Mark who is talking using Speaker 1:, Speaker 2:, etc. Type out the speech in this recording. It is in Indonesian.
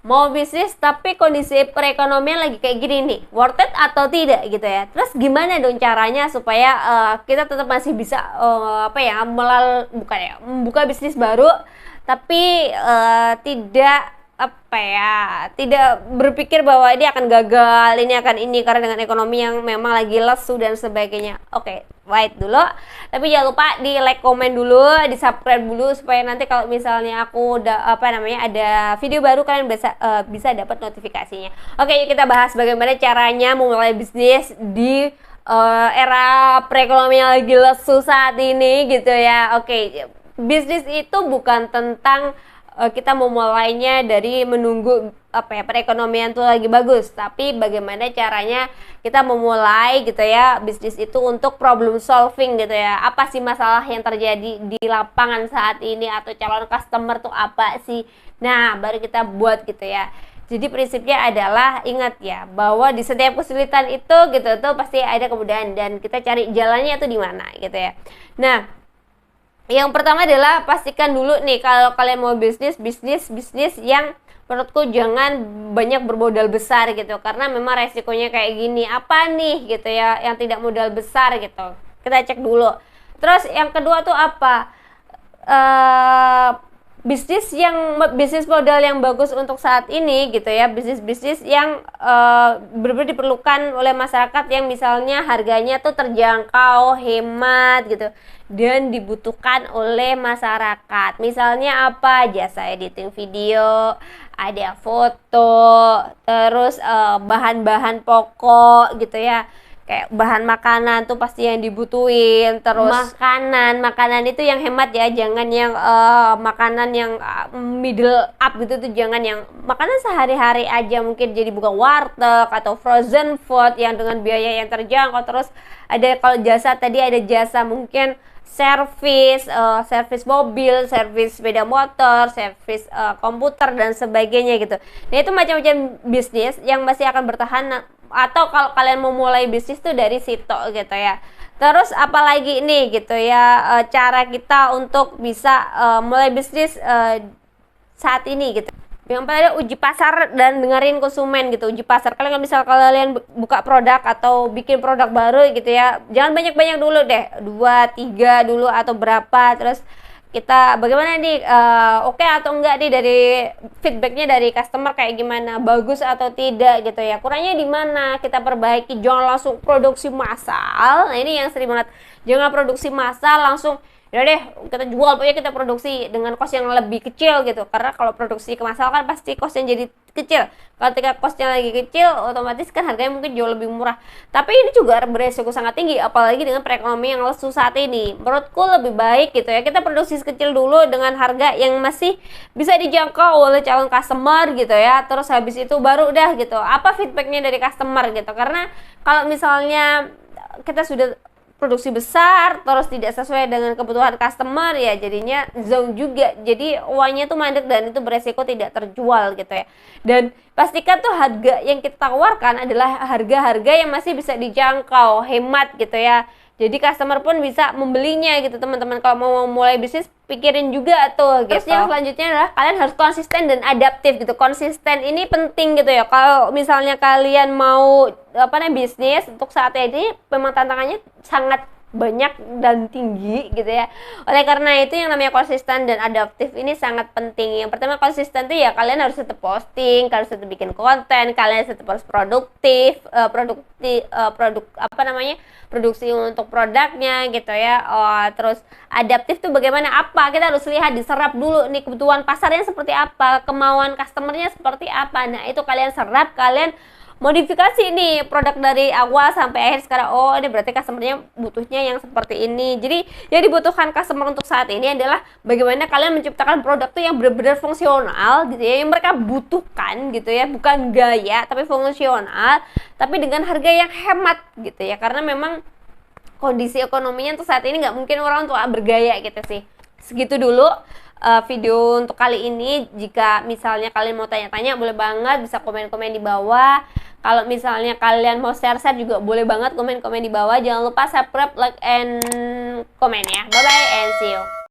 Speaker 1: mau bisnis tapi kondisi perekonomian lagi kayak gini nih, worth it atau tidak gitu ya. Terus gimana dong caranya supaya kita tetap masih bisa bukan ya, membuka bisnis baru tapi tidak tidak berpikir bahwa ini akan gagal, ini akan ini karena dengan ekonomi yang memang lagi lesu dan sebagainya. Oke, wait dulu. Tapi jangan lupa di like, komen dulu, di subscribe dulu supaya nanti kalau misalnya aku ada video baru kalian bisa dapat notifikasinya. Oke, yuk kita bahas bagaimana caranya memulai bisnis di era perekonomian lagi lesu saat ini gitu ya. Oke, bisnis itu bukan tentang kita memulainya dari menunggu perekonomian tuh lagi bagus, tapi bagaimana caranya kita memulai gitu ya bisnis itu untuk problem solving gitu ya. Apa sih masalah yang terjadi di lapangan saat ini atau calon customer tuh apa sih? Nah, baru kita buat gitu ya. Jadi prinsipnya adalah ingat ya bahwa di setiap kesulitan itu gitu tuh pasti ada kemudahan dan kita cari jalannya itu di mana gitu ya. Nah, yang pertama adalah pastikan dulu nih kalau kalian mau bisnis yang menurutku jangan banyak bermodal besar gitu, karena memang resikonya kayak gini. Apa nih gitu ya yang tidak modal besar gitu, kita cek dulu. Terus yang kedua tuh apa, bisnis modal yang bagus untuk saat ini gitu ya, bisnis yang benar-benar diperlukan oleh masyarakat, yang misalnya harganya tuh terjangkau, hemat gitu dan dibutuhkan oleh masyarakat. Misalnya apa, jasa editing video, ada foto, terus bahan-bahan pokok gitu ya, kayak bahan makanan tuh pasti yang dibutuhin. Terus makanan itu yang hemat ya, jangan yang makanan yang middle up gitu tuh, jangan yang makanan sehari-hari aja, mungkin jadi buka warteg atau frozen food yang dengan biaya yang terjangkau. Terus ada, kalau jasa tadi ada jasa mungkin servis mobil, servis sepeda motor, servis komputer dan sebagainya gitu. Nah, itu macam-macam bisnis yang masih akan bertahan, atau kalau kalian mau mulai bisnis tuh dari situ gitu ya. Terus apalagi nih gitu ya, cara kita untuk bisa mulai bisnis saat ini gitu. Yang pertama uji pasar dan dengerin konsumen gitu. Uji pasar, kalian misal kalian buka produk atau bikin produk baru gitu ya, jangan banyak-banyak dulu deh, 2, 3 dulu atau berapa. Terus kita bagaimana nih, oke atau enggak nih dari feedbacknya dari customer kayak gimana, bagus atau tidak gitu ya, kurangnya di mana kita perbaiki. Jangan langsung produksi massal. Nah, ini yang sering banget, jangan produksi massal langsung ya deh kita jual, pokoknya kita produksi dengan cost yang lebih kecil gitu, karena kalau produksi massal kan pasti costnya jadi kecil. Ketika costnya lagi kecil, otomatis kan harganya mungkin jauh lebih murah, tapi ini juga beresiko sangat tinggi, apalagi dengan perekonomian yang lesu saat ini. Menurutku lebih baik gitu ya, kita produksi sekecil dulu dengan harga yang masih bisa dijangkau oleh calon customer gitu ya. Terus habis itu baru udah gitu, apa feedbacknya dari customer gitu, karena kalau misalnya kita sudah produksi besar terus tidak sesuai dengan kebutuhan customer ya jadinya zong juga, jadi uangnya tuh mandek dan itu beresiko tidak terjual gitu ya. Dan pastikan tuh harga yang kita tawarkan adalah harga-harga yang masih bisa dijangkau, hemat gitu ya, jadi customer pun bisa membelinya gitu teman-teman. Kalau mau mulai bisnis pikirin juga tuh gitu. Terus yang selanjutnya adalah kalian harus konsisten dan adaptif gitu. Konsisten ini penting gitu ya. Kalau misalnya kalian mau bisnis untuk saat ini, memang tantangannya sangat banyak dan tinggi gitu ya. Oleh karena itu yang namanya konsisten dan adaptif ini sangat penting. Yang pertama konsisten tuh ya, kalian harus tetap posting, kalian harus tetap bikin konten, kalian tetap harus produksi untuk produknya gitu ya. Terus adaptif tuh bagaimana, apa kita harus lihat, diserap dulu nih kebutuhan pasarnya seperti apa, kemauan customernya seperti apa. Nah, itu kalian serap, kalian modifikasi nih produk dari awal sampai akhir. Sekarang ini berarti customernya butuhnya yang seperti ini. Jadi yang dibutuhkan customer untuk saat ini adalah bagaimana kalian menciptakan produk tuh yang benar-benar fungsional gitu ya, yang mereka butuhkan gitu ya, bukan gaya tapi fungsional, tapi dengan harga yang hemat gitu ya, karena memang kondisi ekonominya untuk saat ini nggak mungkin orang tua bergaya gitu sih. Segitu dulu video untuk kali ini. Jika misalnya kalian mau tanya-tanya, boleh banget bisa komen-komen di bawah. Kalau misalnya kalian mau share-share juga boleh banget komen-komen di bawah. Jangan lupa subscribe, like, and komen ya. Bye bye and see you.